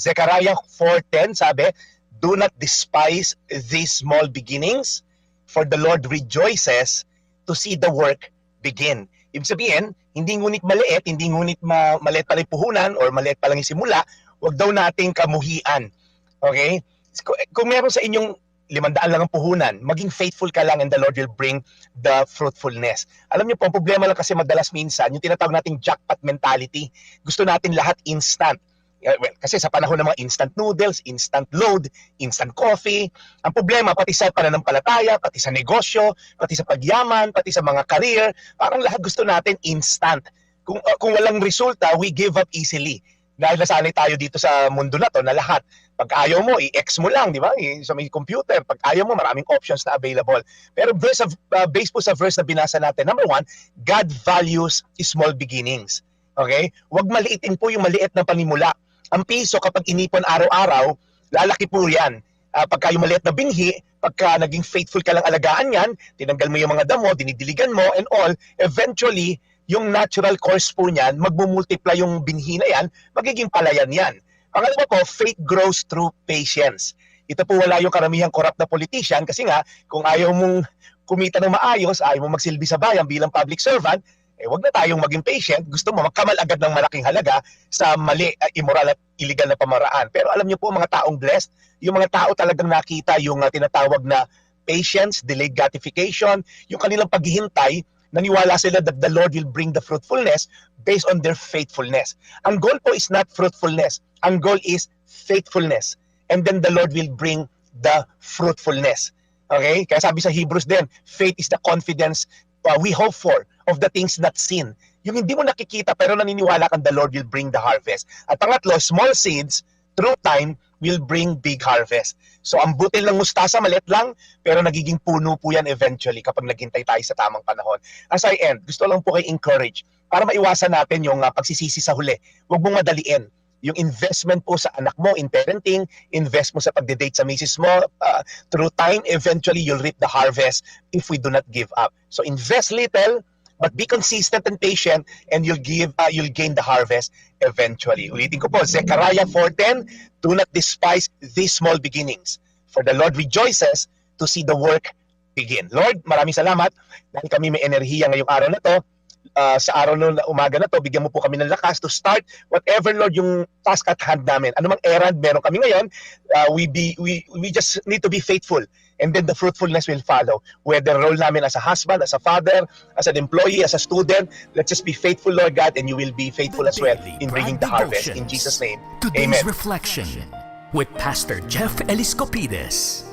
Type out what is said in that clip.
Zechariah 4:10 sabi, "Do not despise these small beginnings, for the Lord rejoices to see the work begin." Ibig sabihin, hindi ngunit maliit, hindi ngunit maliit pa lang yung puhunan or maliit pa lang yung simula, wag daw nating kamuhian. Okay? Kung meron sa inyong 500 lang ang puhunan, maging faithful ka lang and the Lord will bring the fruitfulness. Alam niyo po, ang problema lang kasi madalas minsan, yung tinatawag nating jackpot mentality. Gusto natin lahat instant. Well, kasi sa panahon ng mga instant noodles, instant load, instant coffee, ang problema pati sa pananampalataya, pati sa negosyo, pati sa pagyaman, pati sa mga career, parang lahat gusto natin instant. Kung walang resulta, we give up easily. Dahil nasanay tayo dito sa mundo na to na lahat, pag ayaw mo, i-X mo lang, di ba? Sa may computer, pag ayaw mo, maraming options na available. Pero based po sa verse na binasa natin, number 1, God values small beginnings. Okay? Huwag maliitin po yung maliit na panimula. Ang piso kapag inipon araw-araw, lalaki po yan. Pagka yung maliit na binhi, pagka naging faithful ka lang alagaan yan, tinanggal mo yung mga damo, dinidiligan mo and all, eventually, yung natural course po niyan, magmumultiply yung binhi na yan, magiging palayan yan. Pangalawa po, faith grows through patience. Ito po wala yung karamihang corrupt na politician kasi nga, kung ayaw mong kumita ng maayos, ayaw mong magsilbi sa bayan bilang public servant, wag na tayong maging patient, gusto mo magkamal agad ng malaking halaga sa mali, immoral at illegal na pamaraan. Pero alam niyo po mga taong blessed, yung mga tao talagang nakita yung tinatawag na patience, delayed gratification, yung kanilang paghihintay, naniwala sila that the Lord will bring the fruitfulness based on their faithfulness. Ang goal po is not fruitfulness. Ang goal is faithfulness. And then the Lord will bring the fruitfulness. Okay? Kaya sabi sa Hebrews din, faith is the confidence we hope for of the things not seen. Yung hindi mo nakikita pero naniniwala kang the Lord will bring the harvest. At pangatlo, small seeds through time will bring big harvest. So ang butil ng mustasa, maliit lang, pero nagiging puno po yan eventually kapag naghintay tayo sa tamang panahon. As I end, gusto lang po kayo encourage para maiwasan natin yung pagsisisi sa huli. Huwag mong madaliin. Yung investment po sa anak mo in parenting, invest mo sa pagde-date sa misis mo, through time, eventually you'll reap the harvest if we do not give up. So invest little, but be consistent and patient, and you'll gain the harvest eventually. Ulitin ko po, Zechariah 4:10, "Do not despise these small beginnings, for the Lord rejoices to see the work begin." Lord, maraming salamat dahil kami may enerhiya ngayong araw na to. Sa araw na umaga na to, bigyan mo po kami ng lakas to start whatever, Lord, yung task at hand namin. Ano mang errand meron kami ngayon, we just need to be faithful. And then the fruitfulness will follow. Whether role namin as a husband, as a father, as an employee, as a student, let's just be faithful, Lord God, and you will be faithful as well in bringing the harvest. In Jesus' name, Today's Amen. Reflection with Pastor Jeff Eliscopides.